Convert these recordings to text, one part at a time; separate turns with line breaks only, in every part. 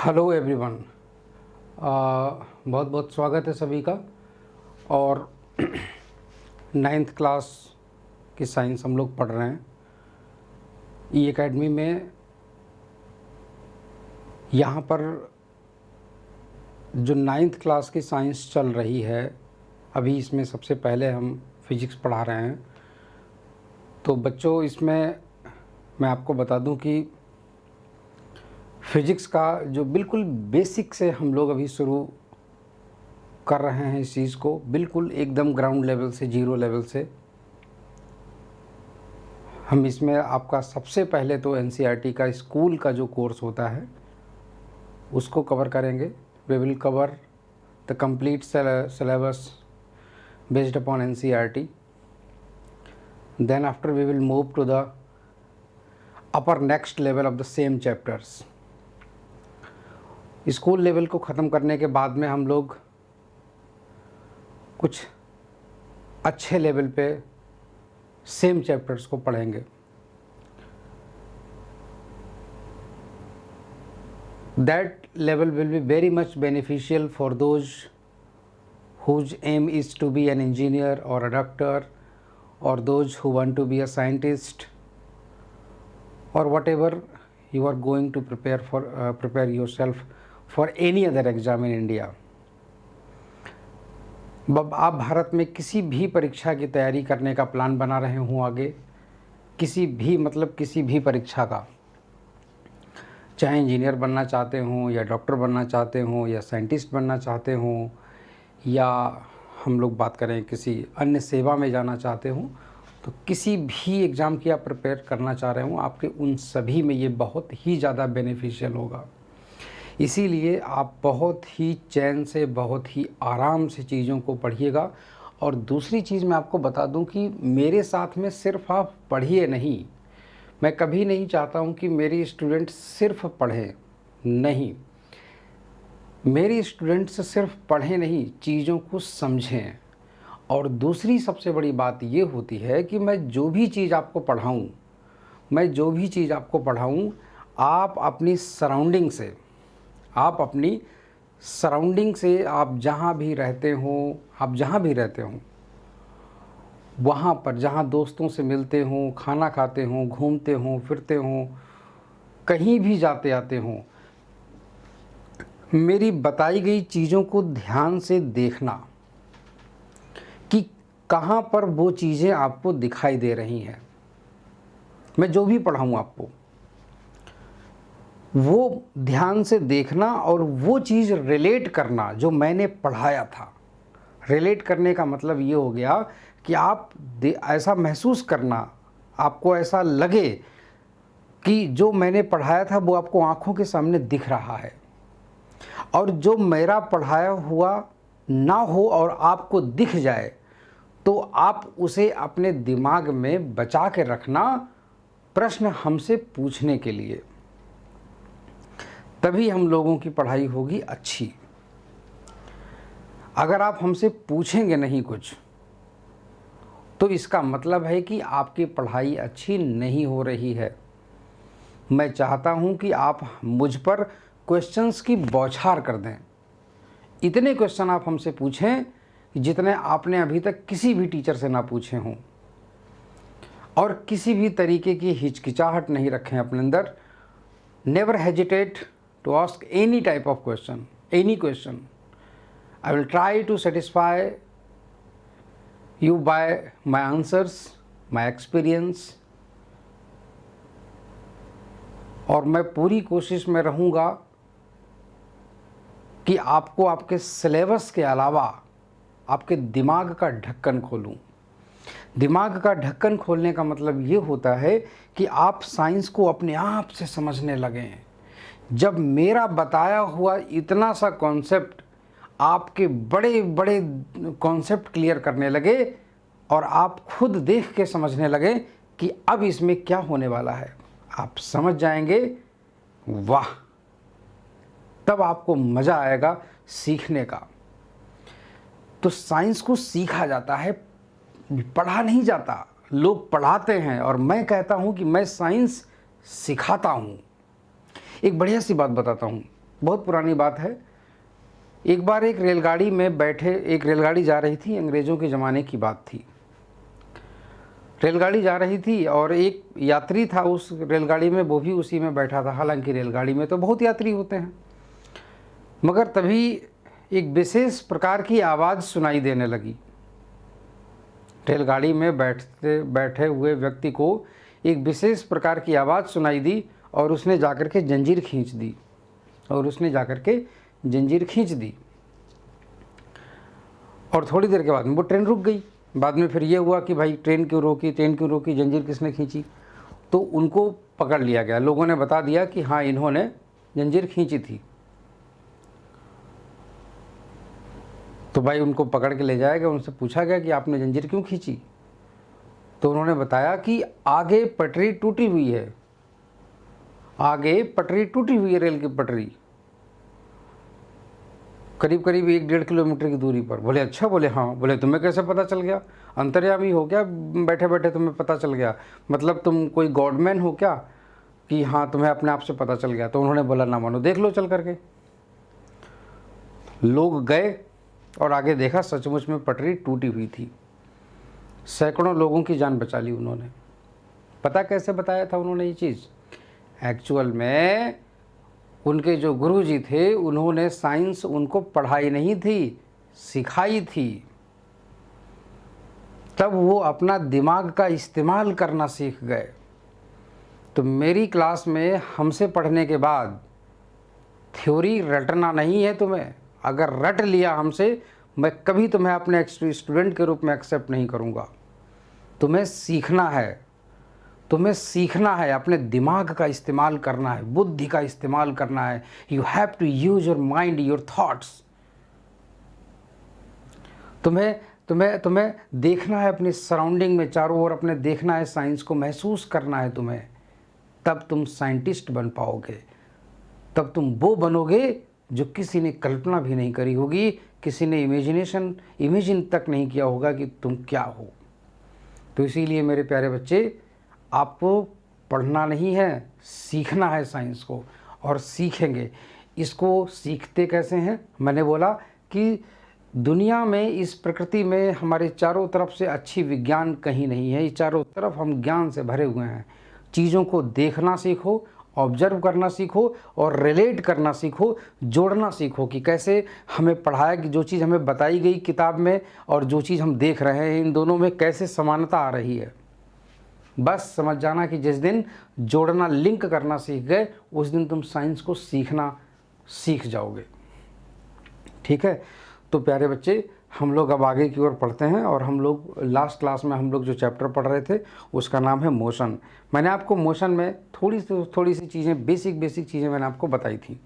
Hello everyone. बहुत बहुत स्वागत है सभी का। और नाइन्थ क्लास की साइंस हम लोग पढ़ रहे हैं ई एकेडमी में। यहाँ पर जो नाइन्थ क्लास की साइंस चल रही है अभी, इसमें सबसे पहले हम फिज़िक्स पढ़ा रहे हैं। तो बच्चों, इसमें मैं आपको बता दूं कि फ़िज़िक्स का जो बिल्कुल बेसिक से हम लोग अभी शुरू कर रहे हैं इस चीज़ को, बिल्कुल एकदम ग्राउंड लेवल से, ज़ीरो लेवल से। हम इसमें आपका सबसे पहले तो एनसीईआरटी का स्कूल का जो कोर्स होता है उसको कवर करेंगे। We will cover the complete syllabus based upon NCERT. Then after we will move to the upper next level of the same chapters. School level को ख़त्म करने के बाद में हम लोग कुछ अच्छे लेवल पे सेम चैप्टर्स को पढ़ेंगे। That level will be very much beneficial for those whose aim is to be an engineer or a doctor, or those who want to be a scientist, or whatever you are going to prepare yourself for any other exam in India। आप भारत में किसी भी परीक्षा की तैयारी करने का plan बना रहे हों आगे, किसी भी परीक्षा का, चाहे इंजीनियर बनना चाहते हों या डॉक्टर बनना चाहते हों या साइंटिस्ट बनना चाहते हों, या हम लोग बात करें किसी अन्य सेवा में जाना चाहते हों, तो किसी भी एग्ज़ाम की आप प्रिपेयर करना चाह रहे हों, आपके उन सभी में ये बहुत ही ज़्यादा बेनिफिशियल होगा। इसीलिए आप बहुत ही चैन से, बहुत ही आराम से चीज़ों को पढ़िएगा। और दूसरी चीज़ मैं आपको बता दूं कि मेरे साथ में सिर्फ आप पढ़िए नहीं। मैं कभी नहीं चाहता हूं कि मेरी स्टूडेंट सिर्फ पढ़ें, नहीं, मेरी स्टूडेंट्स सिर्फ पढ़ें नहीं, चीज़ों को समझें। और दूसरी सबसे बड़ी बात ये होती है कि मैं जो भी चीज़ आपको पढ़ाऊँ, आप अपनी सराउंडिंग से, आप जहाँ भी रहते हों, वहाँ पर जहाँ दोस्तों से मिलते हों, खाना खाते हों, घूमते हों, फिरते हों, कहीं भी जाते आते हों, मेरी बताई गई चीज़ों को ध्यान से देखना कि कहाँ पर वो चीज़ें आपको दिखाई दे रही हैं। मैं जो भी पढ़ाऊँ आपको, वो ध्यान से देखना और वो चीज़ रिलेट करना जो मैंने पढ़ाया था। रिलेट करने का मतलब ये हो गया कि आप ऐसा महसूस करना, आपको ऐसा लगे कि जो मैंने पढ़ाया था वो आपको आँखों के सामने दिख रहा है। और जो मेरा पढ़ाया हुआ ना हो और आपको दिख जाए, तो आप उसे अपने दिमाग में बचा के रखना, प्रश्न हमसे पूछने के लिए। तभी हम लोगों की पढ़ाई होगी अच्छी। अगर आप हमसे पूछेंगे नहीं कुछ, तो इसका मतलब है कि आपकी पढ़ाई अच्छी नहीं हो रही है। मैं चाहता हूं कि आप मुझ पर क्वेश्चंस की बौछार कर दें। इतने क्वेश्चन आप हमसे पूछें जितने आपने अभी तक किसी भी टीचर से ना पूछे हों, और किसी भी तरीके की हिचकिचाहट नहीं रखें अपने अंदर। Never hesitate to ask any type of question, any question. I will try to satisfy you by my answers, my experience, और मैं पूरी कोशिश में रहूँगा कि आपको आपके सिलेबस के अलावा आपके दिमाग का ढक्कन खोलूँ। दिमाग का ढक्कन खोलने का मतलब ये होता है कि आप साइंस को अपने आप से समझने लगें। जब मेरा बताया हुआ इतना सा कॉन्सेप्ट आपके बड़े बड़े कॉन्सेप्ट क्लियर करने लगे और आप खुद देख के समझने लगे कि अब इसमें क्या होने वाला है, आप समझ जाएंगे, वाह, तब आपको मज़ा आएगा सीखने का। तो साइंस को सीखा जाता है, पढ़ा नहीं जाता। लोग पढ़ाते हैं और मैं कहता हूं कि मैं साइंस सिखाता हूं। एक बढ़िया सी बात बताता हूं, बहुत पुरानी बात है। एक बार एक रेलगाड़ी में बैठे, एक रेलगाड़ी जा रही थी, अंग्रेज़ों के ज़माने की बात थी। रेलगाड़ी जा रही थी और एक यात्री था उस रेलगाड़ी में, वो भी उसी में बैठा था। हालांकि रेलगाड़ी में तो बहुत यात्री होते हैं, मगर तभी एक विशेष प्रकार की आवाज़ सुनाई देने लगी। रेलगाड़ी में बैठे हुए व्यक्ति को एक विशेष प्रकार की आवाज़ सुनाई दी और उसने जाकर के जंजीर खींच दी, और थोड़ी देर के बाद में वो ट्रेन रुक गई। बाद में फिर ये हुआ कि भाई ट्रेन क्यों रोकी, जंजीर किसने खींची? तो उनको पकड़ लिया गया। लोगों ने बता दिया कि हाँ, इन्होंने जंजीर खींची थी। तो भाई उनको पकड़ के ले जाया गया, उनसे पूछा गया कि आपने जंजीर क्यों खींची? तो उन्होंने बताया कि आगे पटरी टूटी हुई है, रेल की पटरी, करीब करीब 1-1.5 किलोमीटर की दूरी पर। बोले अच्छा? बोले हाँ। बोले तुम्हें कैसे पता चल गया? अंतर्यामी हो क्या? बैठे बैठे तुम्हें पता चल गया? मतलब तुम कोई गॉडमैन हो क्या कि हाँ तुम्हें अपने आप से पता चल गया? तो उन्होंने बोला ना मानो, देख लो चल करके। लोग गए और आगे देखा, सचमुच में पटरी टूटी हुई थी। सैकड़ों लोगों की जान बचा ली उन्होंने। पता कैसे बताया था उन्होंने ये चीज़? एक्चुअल में उनके जो गुरुजी थे, उन्होंने साइंस उनको पढ़ाई नहीं थी, सिखाई थी। तब वो अपना दिमाग का इस्तेमाल करना सीख गए। तो मेरी क्लास में हमसे पढ़ने के बाद थ्योरी रटना नहीं है तुम्हें। अगर रट लिया हमसे, मैं कभी तुम्हें अपने स्टूडेंट के रूप में एक्सेप्ट नहीं करूँगा। तुम्हें सीखना है, अपने दिमाग का इस्तेमाल करना है, बुद्धि का इस्तेमाल करना है। You have to use your mind, your thoughts. तुम्हें देखना है अपनी सराउंडिंग में, चारों ओर अपने देखना है, साइंस को महसूस करना है तुम्हें। तब तुम साइंटिस्ट बन पाओगे, तब तुम वो बनोगे जो किसी ने कल्पना भी नहीं करी होगी, किसी ने इमेजिन तक नहीं किया होगा कि तुम क्या हो। तो इसीलिए मेरे प्यारे बच्चे, आपको पढ़ना नहीं है, सीखना है साइंस को, और सीखेंगे। इसको सीखते कैसे हैं? मैंने बोला कि दुनिया में, इस प्रकृति में हमारे चारों तरफ से अच्छी विज्ञान कहीं नहीं है। चारों तरफ हम ज्ञान से भरे हुए हैं। चीज़ों को देखना सीखो, ऑब्जर्व करना सीखो और रिलेट करना सीखो, जोड़ना सीखो कि कैसे हमें पढ़ाया कि जो चीज़ हमें बताई गई किताब में और जो चीज़ हम देख रहे हैं, इन दोनों में कैसे समानता आ रही है। बस समझ जाना कि जिस दिन जोड़ना, लिंक करना सीख गए, उस दिन तुम साइंस को सीखना सीख जाओगे। ठीक है? तो प्यारे बच्चे, हम लोग अब आगे की ओर पढ़ते हैं, और हम लोग लास्ट क्लास में हम लोग जो चैप्टर पढ़ रहे थे उसका नाम है मोशन। मैंने आपको मोशन में थोड़ी सी चीज़ें, बेसिक चीज़ें मैंने आपको बताई थी।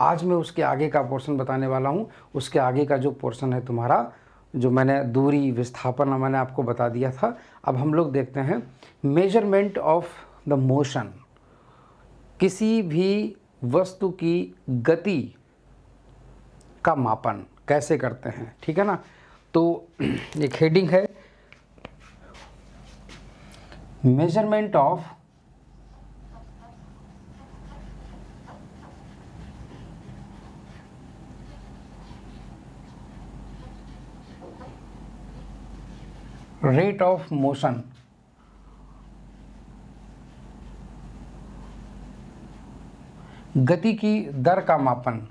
आज मैं उसके आगे का पोर्शन बताने वाला हूँ। उसके आगे का जो पोर्शन है तुम्हारा, जो मैंने दूरी, विस्थापन मैंने आपको बता दिया था। अब हम लोग देखते हैं मेजरमेंट ऑफ द मोशन। किसी भी वस्तु की गति का मापन कैसे करते हैं, ठीक है ना? तो एक हेडिंग है, measurement of rate of motion. गति की दर का मापन।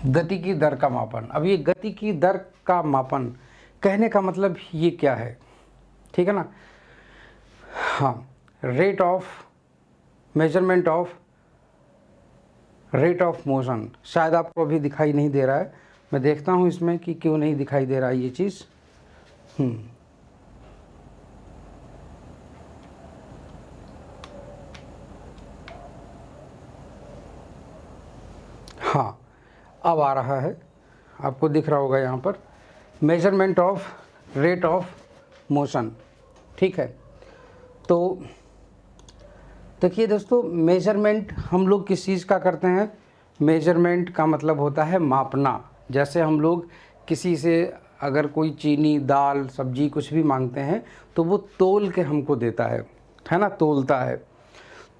गति की दर का मापन। अब ये गति की दर का मापन कहने का मतलब ये क्या है, ठीक है ना? हाँ, measurement of rate of motion. शायद आपको अभी दिखाई नहीं दे रहा है, मैं देखता हूँ इसमें कि क्यों नहीं दिखाई दे रहा है ये चीज़। हाँ, अब आ रहा है, आपको दिख रहा होगा यहाँ पर, measurement of rate of motion. ठीक है, तो देखिए दोस्तों, मेजरमेंट हम लोग किस चीज़ का करते हैं? मेजरमेंट का मतलब होता है मापना। जैसे हम लोग किसी से अगर कोई चीनी, दाल, सब्जी कुछ भी मांगते हैं तो वो तोल के हमको देता है ना, तोलता है।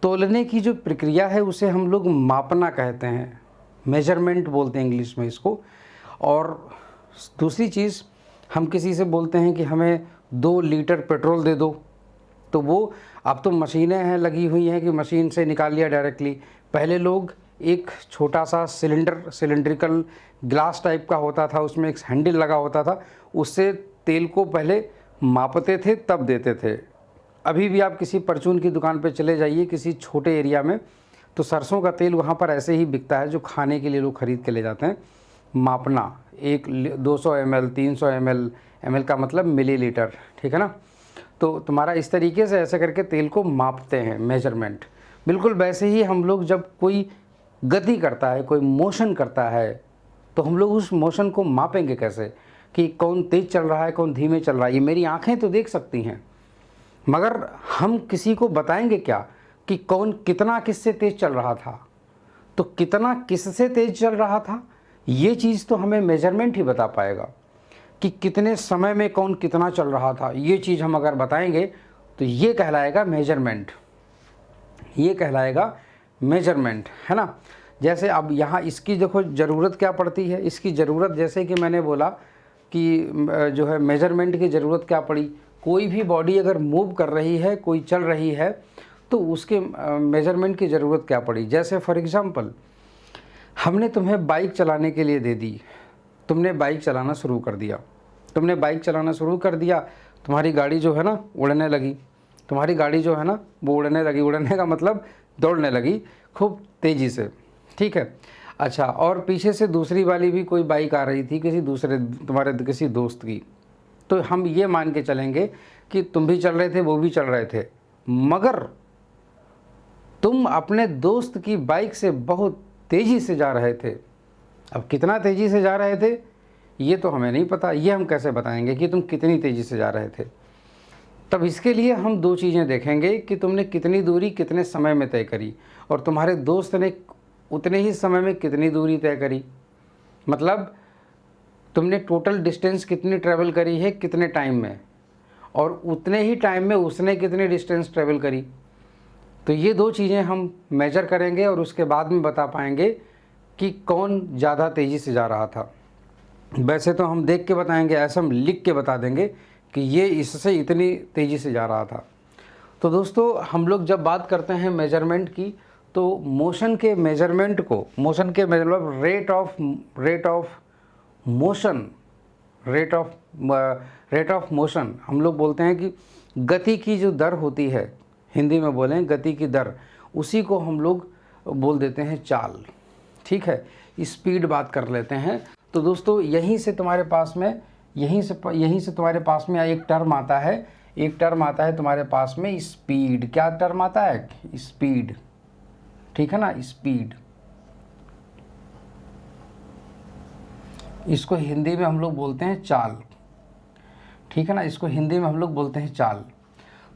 तोलने की जो प्रक्रिया है उसे हम लोग मापना कहते हैं, मेजरमेंट बोलते हैं इंग्लिश में इसको। और दूसरी चीज़, हम किसी से बोलते हैं कि हमें 2 लीटर पेट्रोल दे दो, तो वो अब तो मशीनें हैं लगी हुई हैं कि मशीन से निकाल लिया डायरेक्टली। पहले लोग एक छोटा सा सिलेंड्रिकल ग्लास टाइप का होता था, उसमें एक हैंडल लगा होता था, उससे तेल को पहले मापते थे तब देते थे। अभी भी आप किसी परचून की दुकान पे चले जाइए किसी छोटे एरिया में, तो सरसों का तेल वहाँ पर ऐसे ही बिकता है जो खाने के लिए लोग ख़रीद के ले जाते हैं। मापना, एक 200 ml, 300 ml का मतलब मिलीलीटर, ठीक है ना। तो तुम्हारा इस तरीके से ऐसे करके तेल को मापते हैं, मेजरमेंट। बिल्कुल वैसे ही हम लोग जब कोई गति करता है, कोई मोशन करता है, तो हम लोग उस मोशन को मापेंगे कैसे कि कौन तेज़ चल रहा है, कौन धीमे चल रहा है। ये मेरी आँखें तो देख सकती हैं, मगर हम किसी को बताएंगे क्या कि कौन कितना किससे तेज़ चल रहा था? तो कितना किससे तेज़ चल रहा था, ये चीज़ तो हमें मेजरमेंट ही बता पाएगा कि कितने समय में कौन कितना चल रहा था। ये चीज़ हम अगर बताएंगे तो ये कहलाएगा मेजरमेंट, ये कहलाएगा मेजरमेंट, है ना। जैसे अब यहाँ इसकी देखो ज़रूरत क्या पड़ती है। इसकी ज़रूरत, जैसे कि मैंने बोला कि जो है मेजरमेंट की ज़रूरत क्या पड़ी, कोई भी बॉडी अगर मूव कर रही है, कोई चल रही है, तो उसके मेजरमेंट की ज़रूरत क्या पड़ी। जैसे फॉर एग्ज़ाम्पल, हमने तुम्हें बाइक चलाने के लिए दे दी, तुमने बाइक चलाना शुरू कर दिया, तुमने बाइक चलाना शुरू कर दिया, तुम्हारी गाड़ी जो है ना उड़ने लगी, तुम्हारी गाड़ी जो है ना वो उड़ने लगी। उड़ने का मतलब दौड़ने लगी खूब तेज़ी से, ठीक है। अच्छा, और पीछे से दूसरी वाली भी कोई बाइक आ रही थी किसी दूसरे तुम्हारे किसी दोस्त की, तो हम ये मान के चलेंगे कि तुम भी चल रहे थे, वो भी चल रहे थे, मगर तुम अपने दोस्त की बाइक से बहुत तेज़ी से जा रहे थे। अब कितना तेज़ी से जा रहे थे ये तो हमें नहीं पता, ये हम कैसे बताएंगे कि तुम कितनी तेज़ी से जा रहे थे। तब इसके लिए हम 2 चीज़ें देखेंगे कि तुमने कितनी दूरी कितने समय में तय करी, और तुम्हारे दोस्त ने उतने ही समय में कितनी दूरी तय करी। मतलब तुमने टोटल डिस्टेंस कितनी ट्रैवल करी है कितने टाइम में, और उतने ही टाइम में उसने कितनी डिस्टेंस ट्रैवल करी। तो ये 2 चीज़ें हम मेजर करेंगे और उसके बाद में बता पाएंगे कि कौन ज़्यादा तेज़ी से जा रहा था। वैसे तो हम देख के बताएंगे, ऐसा हम लिख के बता देंगे कि ये इससे इतनी तेज़ी से जा रहा था। तो दोस्तों, हम लोग जब बात करते हैं मेजरमेंट की, तो मोशन के मेजरमेंट को, मोशन के मतलब रेट ऑफ मोशन हम लोग बोलते हैं कि गति की जो दर होती है, हिंदी में बोलें गति की दर, उसी को हम लोग बोल देते हैं चाल, ठीक है। स्पीड बात कर लेते हैं। तो दोस्तों, यहीं से तुम्हारे पास में एक टर्म आता है, तुम्हारे पास में स्पीड। क्या टर्म आता है? स्पीड, ठीक है ना, स्पीड। इसको हिंदी में हम लोग बोलते हैं चाल, ठीक है ना, इसको हिंदी में हम लोग बोलते हैं चाल।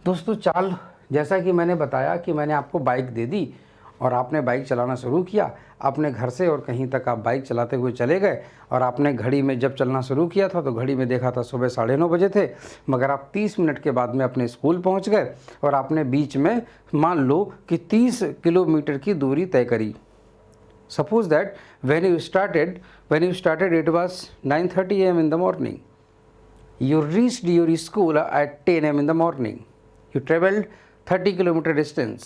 दोस्तों, चाल, जैसा कि मैंने बताया कि मैंने आपको बाइक दे दी और आपने बाइक चलाना शुरू किया। अपने घर से और कहीं तक आप बाइक चलाते हुए चले गए, और आपने घड़ी में जब चलना शुरू किया था तो घड़ी में देखा था सुबह 9:30 बजे थे, मगर आप 30 मिनट के बाद में अपने स्कूल पहुंच गए, और आपने बीच में मान लो कि 30 किलोमीटर की दूरी तय करी। Suppose that when you started it was 9:30 AM in the morning. You reached your school at 10 AM in the morning. You traveled 30 kilometer distance.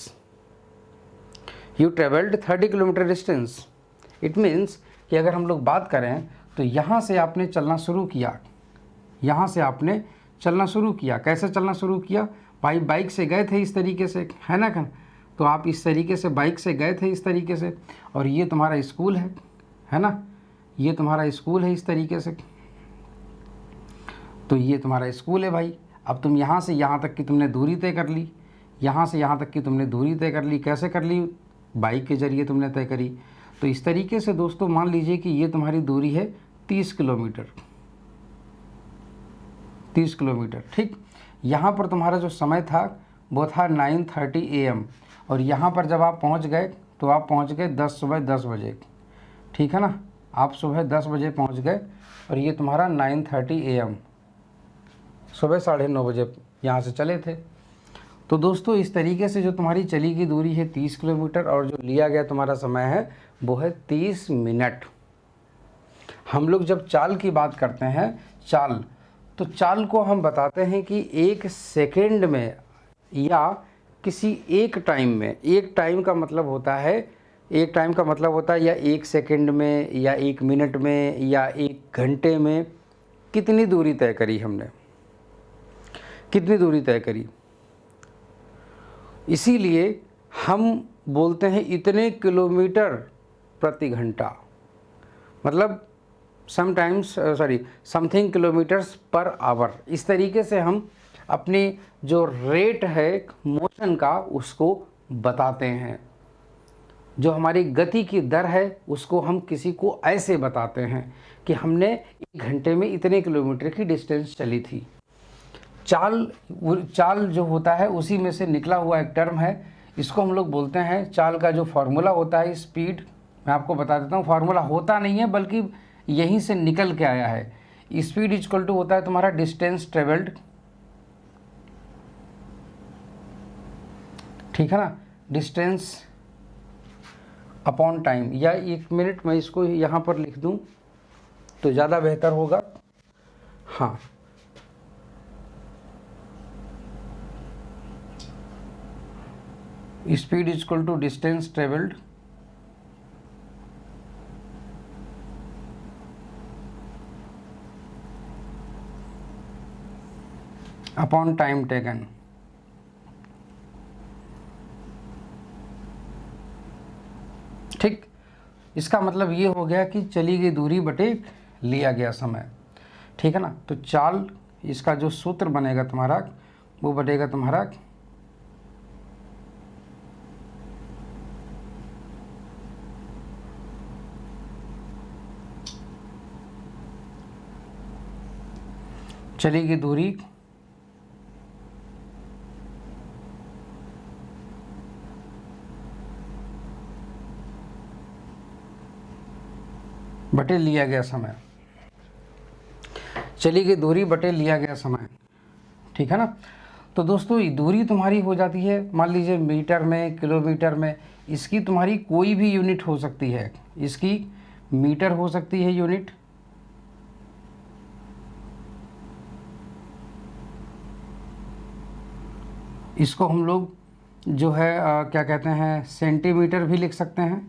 It means कि अगर हम लोग बात करें तो यहाँ से आपने चलना शुरू किया, कैसे चलना शुरू किया? भाई बाइक से गए थे इस तरीके से, है ना। तो आप इस तरीके से बाइक से गए थे इस तरीके से, और ये तुम्हारा स्कूल है ना, ये तुम्हारा स्कूल है इस तरीके से। तो ये तुम्हारा स्कूल है भाई। अब तुम यहाँ से यहाँ तक की तुमने दूरी तय कर ली, यहाँ से यहाँ तक की तुमने दूरी तय कर ली। कैसे कर ली? बाइक के ज़रिए तुमने तय करी। तो इस तरीके से दोस्तों मान लीजिए कि ये तुम्हारी दूरी है 30 किलोमीटर, ठीक। यहाँ पर तुम्हारा जो समय था वो था 9:30 AM, और यहाँ पर जब आप पहुँच गए तो आप पहुँच गए सुबह 10 बजे, ठीक है ना। आप सुबह 10 बजे पहुँच गए और ये तुम्हारा 9:30 AM, सुबह 9:30 बजे यहाँ से चले थे। तो दोस्तों इस तरीके से जो तुम्हारी चली की दूरी है 30 किलोमीटर और जो लिया गया तुम्हारा समय है वो है 30 मिनट। हम लोग जब चाल की बात करते हैं, चाल, तो चाल को हम बताते हैं कि 1 सेकेंड में या किसी एक टाइम में, एक टाइम का मतलब होता है, एक टाइम का मतलब होता है या 1 सेकेंड में या 1 मिनट में या 1 घंटे में कितनी दूरी तय करी हमने, कितनी दूरी तय करी। इसीलिए हम बोलते हैं इतने किलोमीटर प्रति घंटा, मतलब समथिंग किलोमीटर्स पर आवर। इस तरीके से हम अपनी जो रेट है मोशन का उसको बताते हैं। जो हमारी गति की दर है उसको हम किसी को ऐसे बताते हैं कि हमने 1 घंटे में इतने किलोमीटर की डिस्टेंस चली थी। चाल जो होता है उसी में से निकला हुआ एक टर्म है, इसको हम लोग बोलते हैं, चाल का जो फार्मूला होता है स्पीड, मैं आपको बता देता हूँ, फार्मूला होता नहीं है बल्कि यहीं से निकल के आया है। स्पीड इक्वल टू होता है तुम्हारा डिस्टेंस ट्रेवल्ड, ठीक है ना, डिस्टेंस अपॉन टाइम। या 1 मिनट मैं इसको यहाँ पर लिख दूँ तो ज़्यादा बेहतर होगा। हाँ, speed equal to distance travelled upon time taken. ठीक, इसका मतलब ये हो गया कि चली गई दूरी बटे लिया गया समय, ठीक है ना। तो चाल, इसका जो सूत्र बनेगा तुम्हारा वो बनेगा तुम्हारा चली गई दूरी बटे लिया गया समय, चली गई दूरी बटे लिया गया समय, ठीक है ना। तो दोस्तों ये दूरी तुम्हारी हो जाती है, मान लीजिए मीटर में, किलोमीटर में, इसकी तुम्हारी कोई भी यूनिट हो सकती है। इसकी मीटर हो सकती है यूनिट, इसको हम लोग जो है क्या कहते हैं, सेंटीमीटर भी लिख सकते हैं,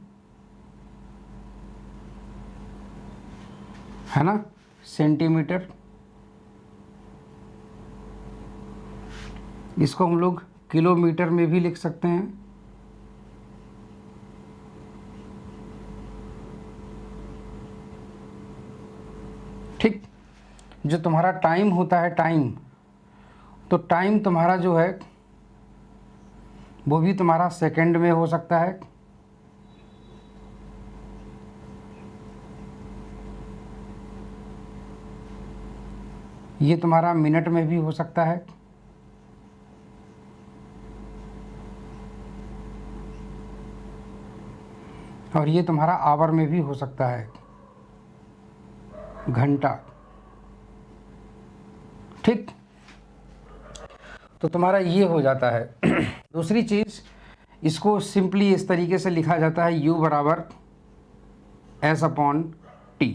है ना, सेंटीमीटर। इसको हम लोग किलोमीटर में भी लिख सकते हैं, ठीक। जो तुम्हारा टाइम होता है, टाइम, तो टाइम तुम्हारा जो है वो भी तुम्हारा सेकंड में हो सकता है, ये तुम्हारा मिनट में भी हो सकता है, और ये तुम्हारा आवर में भी हो सकता है, घंटा, ठीक। तो तुम्हारा ये हो जाता है। दूसरी चीज़, इसको सिंपली इस तरीके से लिखा जाता है, U बराबर S अपॉन टी,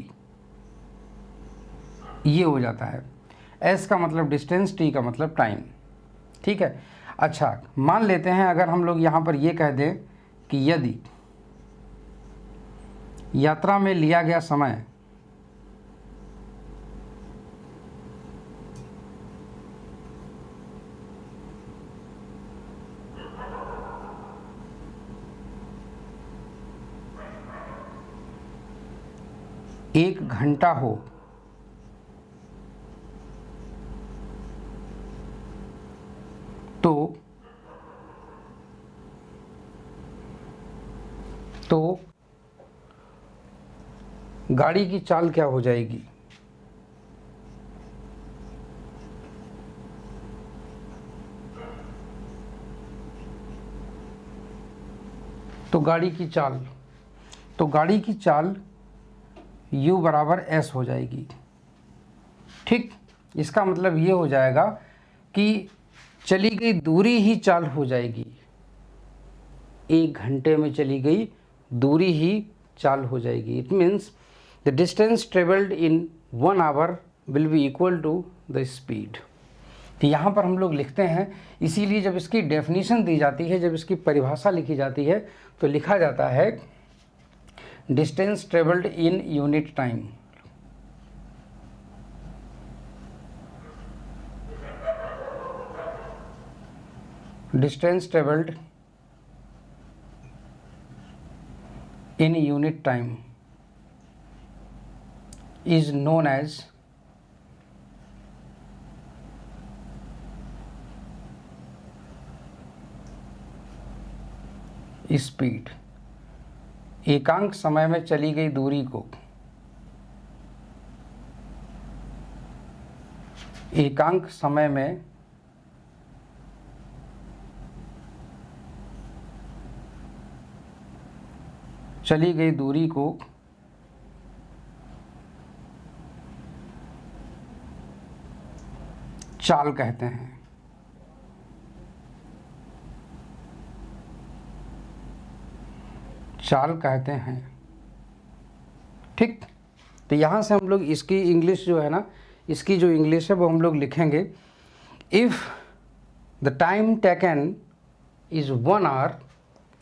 ये हो जाता है। S का मतलब डिस्टेंस, T का मतलब टाइम, ठीक है। अच्छा, मान लेते हैं अगर हम लोग यहाँ पर ये कह दें कि यदि यात्रा में लिया गया समय 1 घंटा हो तो गाड़ी की चाल क्या हो जाएगी, तो गाड़ी की चाल u बराबर s हो जाएगी। ठीक, इसका मतलब ये हो जाएगा कि चली गई दूरी ही चाल हो जाएगी, 1 घंटे में चली गई दूरी ही चाल हो जाएगी। It means the distance travelled in 1 hour will be equal to the speed. तो यहाँ पर हम लोग लिखते हैं, इसीलिए जब इसकी डेफिनेशन दी जाती है, जब इसकी परिभाषा लिखी जाती है तो लिखा जाता है distance travelled in unit time. Distance travelled in unit time is known as speed. एकांक समय में चली गई दूरी को एकांक समय में चली गई दूरी को चाल कहते हैं। चाल कहते हैं। ठीक, तो यहाँ से हम लोग इसकी इंग्लिश जो है ना, इसकी जो इंग्लिश है वो हम लोग लिखेंगे, if the time taken is 1 hour,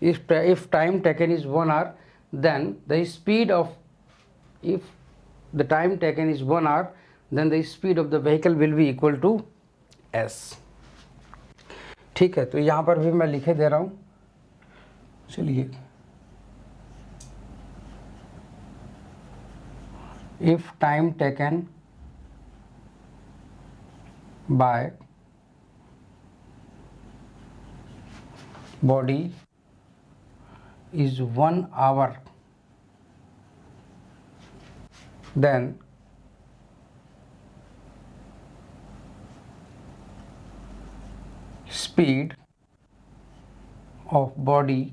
if time taken is 1 hour, then the speed of, if the time taken is 1 hour, then the speed of the vehicle will be equal to s। ठीक है, तो यहाँ पर भी मैं लिखे दे रहा हूँ। चलिए, if time taken by body is 1 hour, then speed of body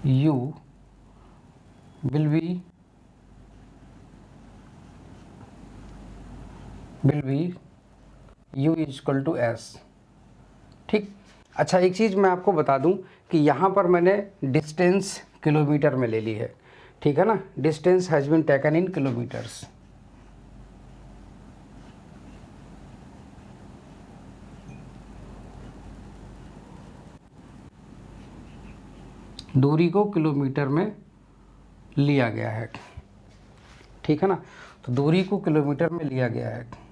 u will be u is equal to s। ठीक, अच्छा एक चीज़ मैं आपको बता दूं कि यहाँ पर मैंने डिस्टेंस किलोमीटर में ले ली है। ठीक है ना, distance has been taken in kilometres. दूरी को किलोमीटर में लिया गया है। ठीक है ना, तो दूरी को किलोमीटर में लिया गया है।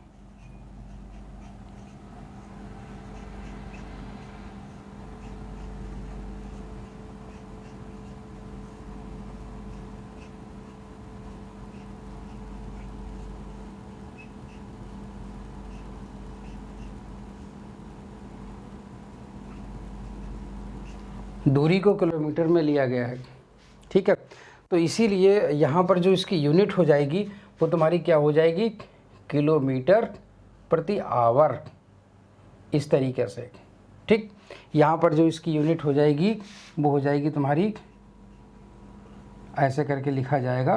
दूरी को किलोमीटर में लिया गया है। ठीक है, तो इसीलिए यहाँ पर जो इसकी यूनिट हो जाएगी वो तुम्हारी क्या हो जाएगी, किलोमीटर प्रति आवर, इस तरीके से। ठीक, यहाँ पर जो इसकी यूनिट हो जाएगी वो हो जाएगी तुम्हारी, ऐसे करके लिखा जाएगा,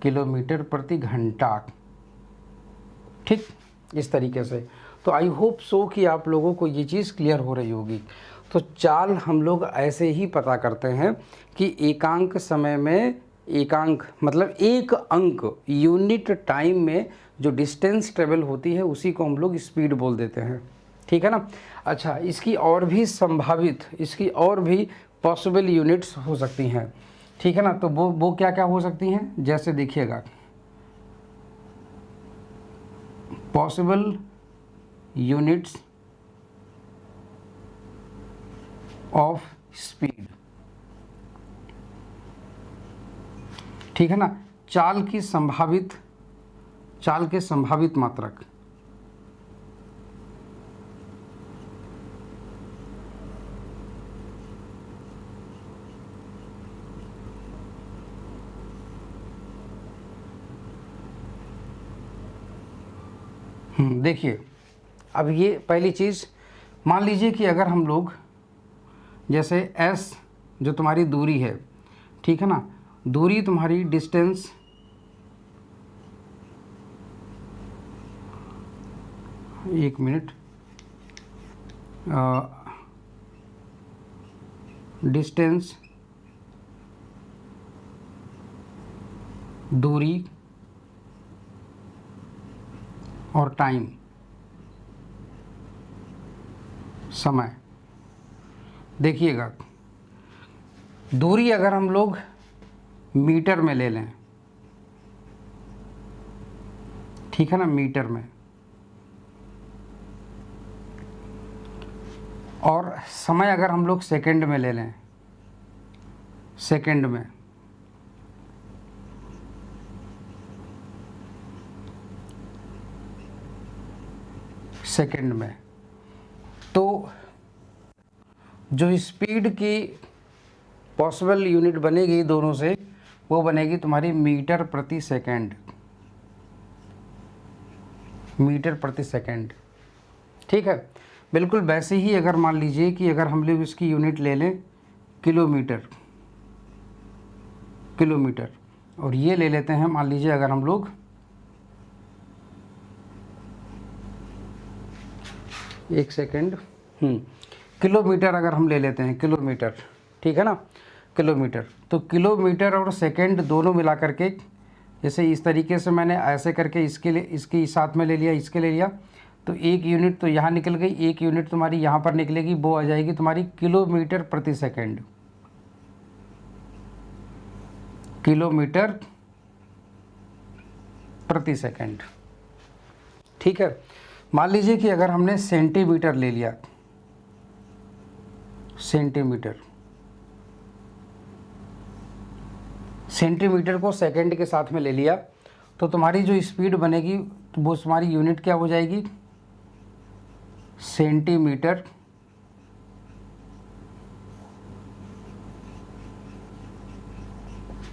किलोमीटर प्रति घंटा। ठीक, इस तरीके से। तो आई होप सो कि आप लोगों को ये चीज़ क्लियर हो रही होगी। तो चाल हम लोग ऐसे ही पता करते हैं कि एकांक समय में, एकांक मतलब एक अंक यूनिट टाइम में जो डिस्टेंस ट्रेवल होती है उसी को हम लोग स्पीड बोल देते हैं। ठीक है ना। अच्छा, इसकी और भी संभावित, इसकी और भी पॉसिबल यूनिट्स हो सकती हैं। ठीक है ना, तो वो क्या क्या हो सकती हैं, जैसे देखिएगा, पॉसिबल यूनिट्स ऑफ स्पीड। ठीक है ना, चाल के संभावित मात्रक। देखिए, अब ये पहली चीज़ मान लीजिए कि अगर हम लोग जैसे एस जो तुम्हारी दूरी है, ठीक है ना, दूरी तुम्हारी डिस्टेंस, एक मिनट, डिस्टेंस, दूरी और टाइम, समय। देखिएगा, दूरी अगर हम लोग मीटर में ले लें, ठीक है ना, मीटर में, और समय अगर हम लोग सेकंड में ले लें, सेकंड में, सेकंड में, तो जो स्पीड की पॉसिबल यूनिट बनेगी दोनों से, वो बनेगी तुम्हारी मीटर प्रति सेकंड, मीटर प्रति सेकंड, ठीक है। बिल्कुल वैसे ही अगर मान लीजिए कि अगर हम लोग इसकी यूनिट ले लें किलोमीटर, किलोमीटर, और ये ले लेते हैं मान लीजिए अगर हम लोग एक सेकंड, किलोमीटर अगर हम ले लेते हैं, किलोमीटर, ठीक है ना, किलोमीटर, तो किलोमीटर और सेकंड दोनों मिला करके, जैसे इस तरीके से मैंने ऐसे करके इसके लिए, इसके साथ में ले लिया, इसके ले लिया, तो एक यूनिट तो यहाँ निकल गई, एक यूनिट तुम्हारी यहाँ पर निकलेगी, वो आ जाएगी तुम्हारी किलोमीटर प्रति सेकंड, किलोमीटर प्रति सेकंड, ठीक है। मान लीजिए कि अगर हमने सेंटीमीटर ले लिया, सेंटीमीटर, सेंटीमीटर को सेकंड के साथ में ले लिया, तो तुम्हारी जो स्पीड बनेगी वो तुम्हारी यूनिट क्या हो जाएगी, सेंटीमीटर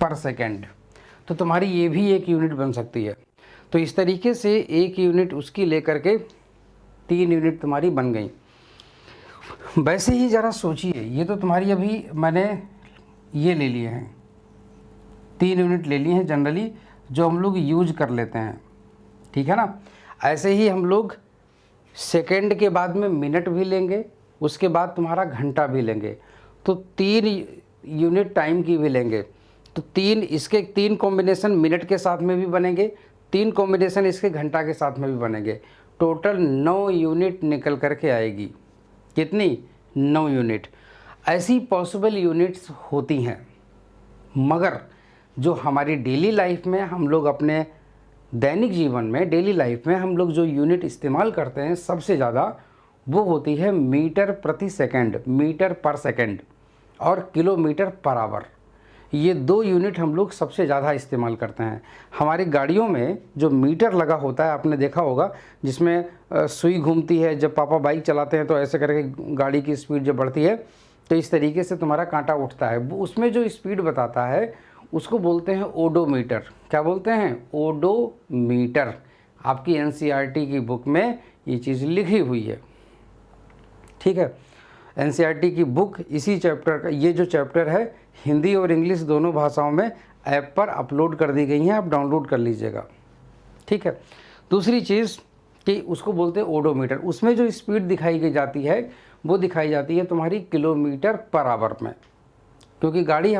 पर सेकंड। तो तुम्हारी ये भी एक यूनिट बन सकती है। तो इस तरीके से एक यूनिट उसकी लेकर के 3 यूनिट तुम्हारी बन गई। वैसे ही ज़रा सोचिए, ये तो तुम्हारी अभी मैंने ये ले लिए हैं, 3 यूनिट ले लिए हैं जनरली, जो हम लोग यूज कर लेते हैं, ठीक है ना। ऐसे ही हम लोग सेकंड के बाद में मिनट भी लेंगे, उसके बाद तुम्हारा घंटा भी लेंगे, तो 3 यूनिट टाइम की भी लेंगे। तो 3 इसके 3 कॉम्बिनेशन मिनट के साथ में भी बनेंगे, 3 कॉम्बिनेशन इसके घंटा के साथ में भी बनेंगे। टोटल 9 यूनिट निकल करके आएगी। कितनी? 9 यूनिट। ऐसी पॉसिबल यूनिट्स होती हैं, मगर जो हमारी डेली लाइफ में हम लोग अपने दैनिक जीवन में, डेली लाइफ में हम लोग जो यूनिट इस्तेमाल करते हैं सबसे ज़्यादा, वो होती है मीटर प्रति सेकंड, मीटर पर सेकंड, और किलोमीटर पर आवर। ये 2 यूनिट हम लोग सबसे ज़्यादा इस्तेमाल करते हैं। हमारी गाड़ियों में जो मीटर लगा होता है, आपने देखा होगा, जिसमें सुई घूमती है। जब पापा बाइक चलाते हैं तो ऐसे करके गाड़ी की स्पीड जब बढ़ती है तो इस तरीके से तुम्हारा कांटा उठता है। वो उसमें जो स्पीड बताता है उसको बोलते हैं ओडोमीटर। क्या बोलते हैं? ओडोमीटर। आपकी एनसीईआरटी की बुक में ये चीज़ लिखी हुई है, ठीक है। एनसीईआरटी की बुक इसी चैप्टर का, ये जो चैप्टर है हिंदी और इंग्लिश दोनों भाषाओं में ऐप पर अपलोड कर दी गई हैं, आप डाउनलोड कर लीजिएगा, ठीक है। दूसरी चीज़ कि उसको बोलते हैं ओडोमीटर। उसमें जो स्पीड दिखाई गई जाती है वो दिखाई जाती है तुम्हारी किलोमीटर पर आवर में, क्योंकि गाड़ी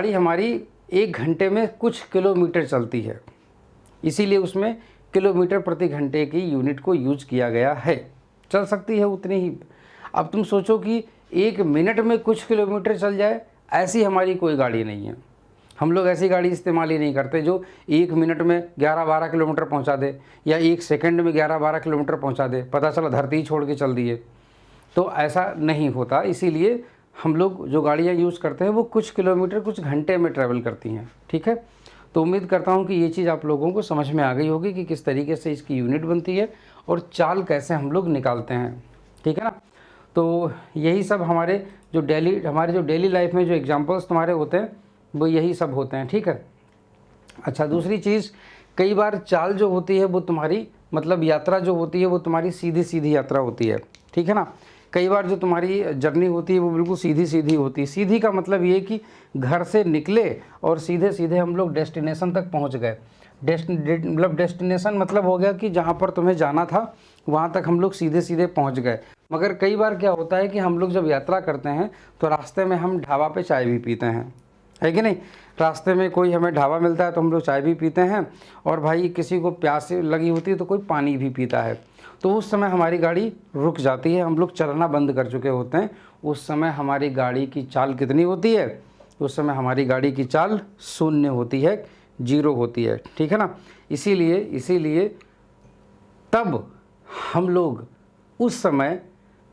हमारी 1 घंटे में कुछ किलोमीटर चलती है, इसीलिए उसमें किलोमीटर प्रति घंटे की यूनिट को यूज किया गया है। चल सकती है उतनी ही। अब तुम सोचो कि 1 मिनट में कुछ किलोमीटर चल जाए, ऐसी हमारी कोई गाड़ी नहीं है। हम लोग ऐसी गाड़ी इस्तेमाल ही नहीं करते जो 1 मिनट में 11-12 किलोमीटर पहुंचा दे, या 1 सेकंड में 11-12 किलोमीटर पहुंचा दे, पता चला धरती ही छोड़ के चल दिए। तो ऐसा नहीं होता। इसीलिए हम लोग जो गाड़ियाँ यूज़ करते हैं वो कुछ किलोमीटर कुछ घंटे में ट्रैवल करती हैं, ठीक है। तो उम्मीद करता हूँ कि ये चीज़ आप लोगों को समझ में आ गई होगी कि किस तरीके से इसकी यूनिट बनती है और चाल कैसे हम लोग निकालते हैं, ठीक है ना। तो यही सब हमारे जो डेली लाइफ में जो एग्जांपल्स तुम्हारे होते हैं वो यही सब होते हैं, ठीक है। अच्छा, दूसरी चीज़, कई बार चाल जो होती है वो तुम्हारी, मतलब यात्रा जो होती है वो तुम्हारी सीधी सीधी यात्रा होती है, ठीक है ना। कई बार जो तुम्हारी जर्नी होती है वो बिल्कुल सीधी सीधी होती है। सीधी का मतलब ये कि घर से निकले और सीधे सीधे हम लोग डेस्टिनेशन तक पहुंच गए। मतलब डेस्टिनेशन मतलब हो गया कि जहाँ पर तुम्हें जाना था वहाँ तक हम लोग सीधे सीधे पहुँच गए। मगर कई बार क्या होता है कि हम लोग जब यात्रा करते हैं तो रास्ते में हम ढाबा पे चाय भी पीते हैं, है कि नहीं। रास्ते में कोई हमें ढाबा मिलता है तो हम लोग चाय भी पीते हैं, और भाई किसी को प्यास लगी होती है तो कोई पानी भी पीता है। तो उस समय हमारी गाड़ी रुक जाती है, हम लोग चलना बंद कर चुके होते हैं। उस समय हमारी गाड़ी की चाल कितनी होती है? उस समय हमारी गाड़ी की चाल शून्य होती है, जीरो होती है, ठीक है ना। इसीलिए तब हम लोग उस समय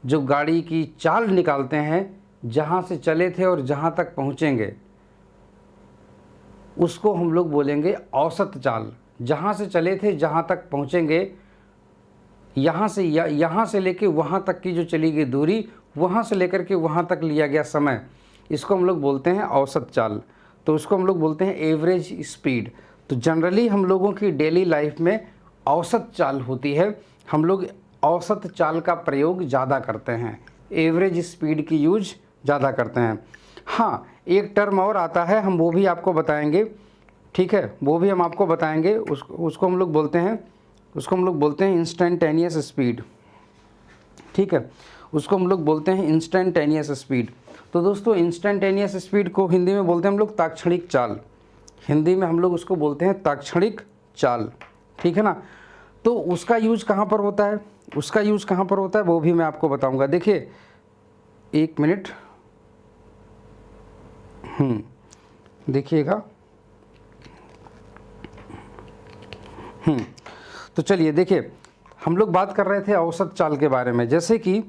जो गाड़ी की चाल निकालते हैं, जहाँ से चले थे और जहाँ तक पहुँचेंगे, उसको हम लोग बोलेंगे औसत चाल। जहाँ से चले थे जहाँ तक पहुँचेंगे, यहाँ से लेके वहाँ तक की जो चली गई दूरी, वहाँ से लेकर के वहाँ तक लिया गया समय, इसको हम लोग बोलते हैं औसत चाल। तो उसको हम लोग बोलते हैं एवरेज स्पीड। तो जनरली हम लोगों की डेली लाइफ में औसत चाल होती है, हम लोग औसत चाल का प्रयोग ज़्यादा करते हैं, एवरेज स्पीड की यूज ज़्यादा करते हैं। हाँ, एक टर्म और आता है, हम वो भी आपको बताएंगे, ठीक है, वो भी हम आपको बताएंगे। उसको हम लोग बोलते हैं इंस्टेंटेनियस स्पीड, ठीक है, उसको हम लोग बोलते हैं इंस्टेंटेनियस स्पीड। तो दोस्तों इंस्टेंटेनियस स्पीड को हिंदी में बोलते हैं हम लोग ताक्षणिक चाल। हिंदी में हम लोग उसको बोलते हैं ताक्षणिक चाल, ठीक है ना। तो उसका यूज कहाँ पर होता है, वो भी मैं आपको बताऊंगा। देखिए एक मिनट, देखिएगा। तो चलिए देखिए, हम लोग बात कर रहे थे औसत चाल के बारे में। जैसे कि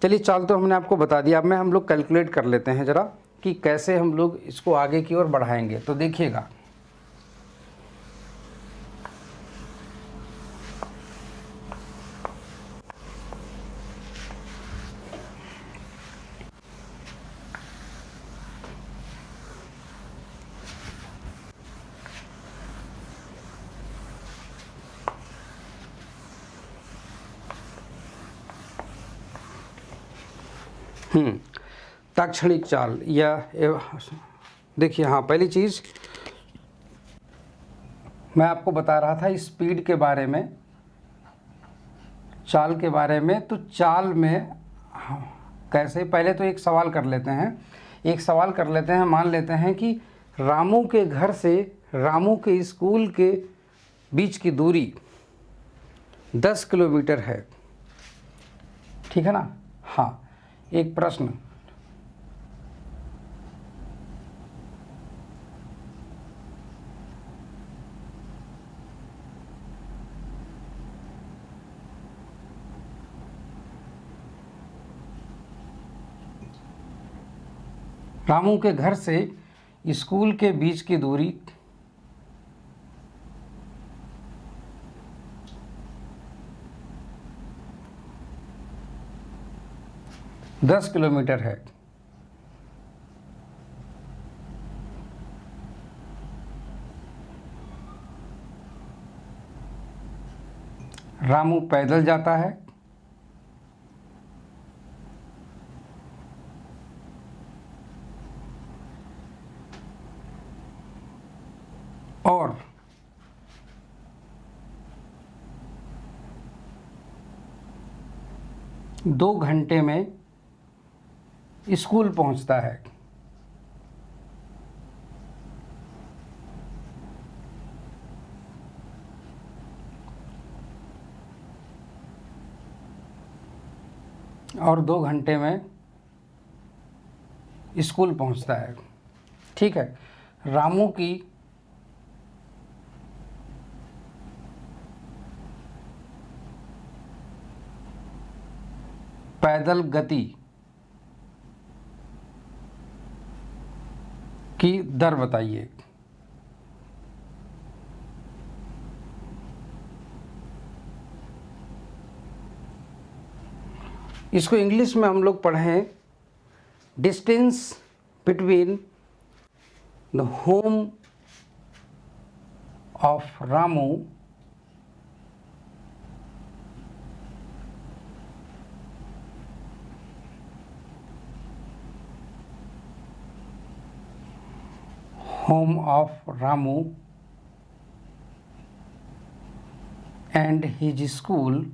चलिए चाल तो हमने आपको बता दिया, अब में हम लोग कैलकुलेट कर लेते हैं ज़रा कि कैसे हम लोग इसको आगे की ओर बढ़ाएंगे। तो देखिएगा, ताक्षणिक चाल या देखिए, हाँ पहली चीज़ मैं आपको बता रहा था स्पीड के बारे में, चाल के बारे में। तो चाल में कैसे, पहले तो एक सवाल कर लेते हैं, मान लेते हैं कि रामू के घर से रामू के स्कूल के बीच की दूरी 10 किलोमीटर है, ठीक है ना। हाँ, एक प्रश्न, रामू के घर से स्कूल के बीच की दूरी 10 किलोमीटर है। रामू पैदल जाता है और 2 घंटे में स्कूल पहुंचता है। और 2 घंटे में स्कूल पहुंचता है, ठीक है। रामू की पैदल गति की दर बताइए। इसको इंग्लिश में हम लोग पढ़ें, distance between the home of Ramu home of Ramu and his school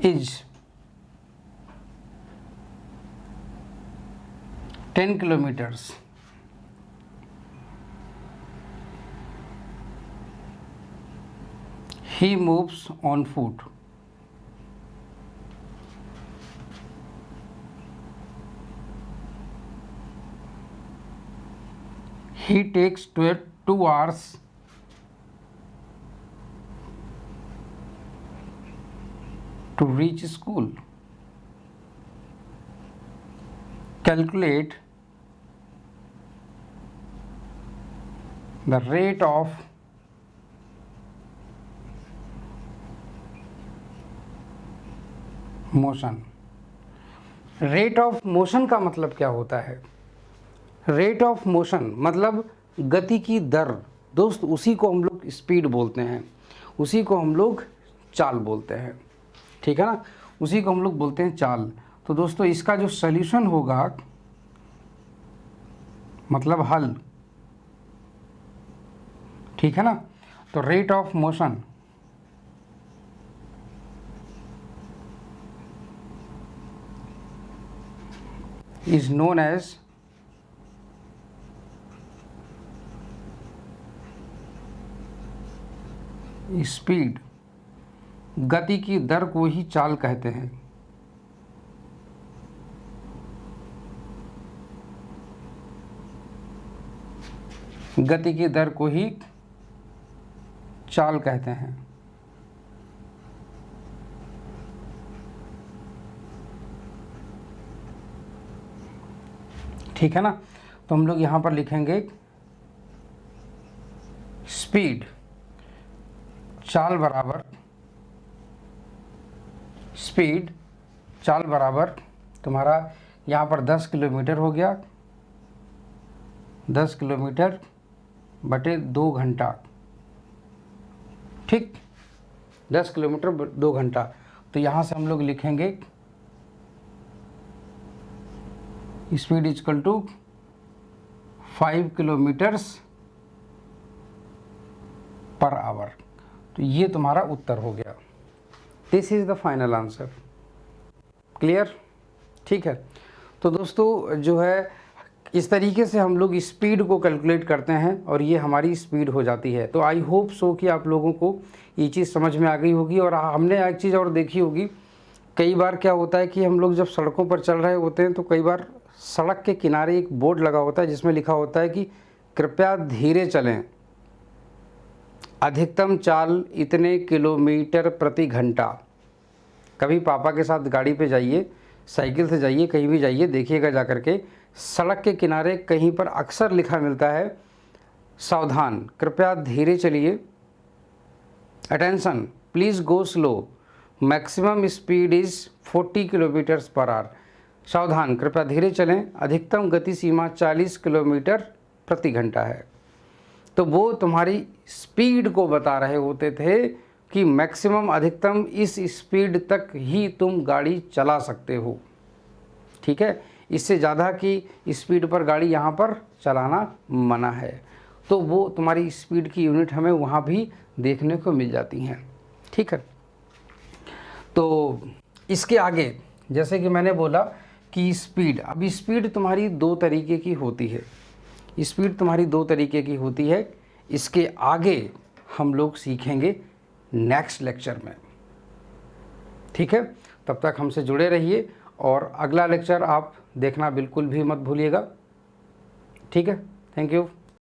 is 10 kilometers. He moves on foot. He takes 2 hours to reach school. Calculate the rate of motion. Rate of motion का मतलब क्या होता है? Rate of motion मतलब गति की दर। दोस्त उसी को हम लोग स्पीड बोलते हैं, उसी को हम लोग चाल बोलते हैं, ठीक है ना, उसी को हम लोग बोलते हैं चाल। तो दोस्तों इसका जो सॉल्यूशन होगा मतलब हल, ठीक है ना, तो rate of motion is known as speed. गति की दर को ही चाल कहते हैं। गति की दर को ही चाल कहते हैं। ठीक है ना, तो हम लोग यहाँ पर लिखेंगे स्पीड चाल बराबर, स्पीड चाल बराबर तुम्हारा यहाँ पर 10 किलोमीटर हो गया, 10 किलोमीटर बटे 2 घंटा, ठीक, 10 किलोमीटर 2 घंटा। तो यहाँ से हम लोग लिखेंगे speed equal to 5 kilometres per hour. तो ये तुम्हारा उत्तर हो गया। This is the final answer. Clear? ठीक है। तो दोस्तों जो है इस तरीके से हम लोग स्पीड को कैलकुलेट करते हैं और ये हमारी स्पीड हो जाती है। तो आई होप सो कि आप लोगों को ये चीज़ समझ में आ गई होगी। और हमने एक चीज़ और देखी होगी, कई बार क्या होता है कि हम लोग जब सड़कों पर चल रहे होते हैं तो कई बार सड़क के किनारे एक बोर्ड लगा होता है जिसमें लिखा होता है कि कृपया धीरे चलें, अधिकतम चाल इतने किलोमीटर प्रति घंटा। कभी पापा के साथ गाड़ी पे जाइए, साइकिल से जाइए, कहीं भी जाइए, देखिएगा जा कर के सड़क के किनारे कहीं पर अक्सर लिखा मिलता है सावधान, कृपया धीरे चलिए, attention please go slow, maximum speed is 40 kilometres per our. सावधान कृपया धीरे चलें, अधिकतम गति सीमा 40 किलोमीटर प्रति घंटा है। तो वो तुम्हारी स्पीड को बता रहे होते थे कि मैक्सिमम अधिकतम इस स्पीड तक ही तुम गाड़ी चला सकते हो, ठीक है, इससे ज़्यादा की स्पीड पर गाड़ी यहाँ पर चलाना मना है। तो वो तुम्हारी स्पीड की यूनिट हमें वहाँ भी देखने को मिल जाती हैं, ठीक है। तो इसके आगे जैसे कि मैंने बोला कि स्पीड, अब स्पीड तुम्हारी 2 तरीके की होती है, स्पीड तुम्हारी 2 तरीके की होती है। इसके आगे हम लोग सीखेंगे नेक्स्ट लेक्चर में, ठीक है। तब तक हमसे जुड़े रहिए और अगला लेक्चर आप देखना बिल्कुल भी मत भूलिएगा, ठीक है। Thank you.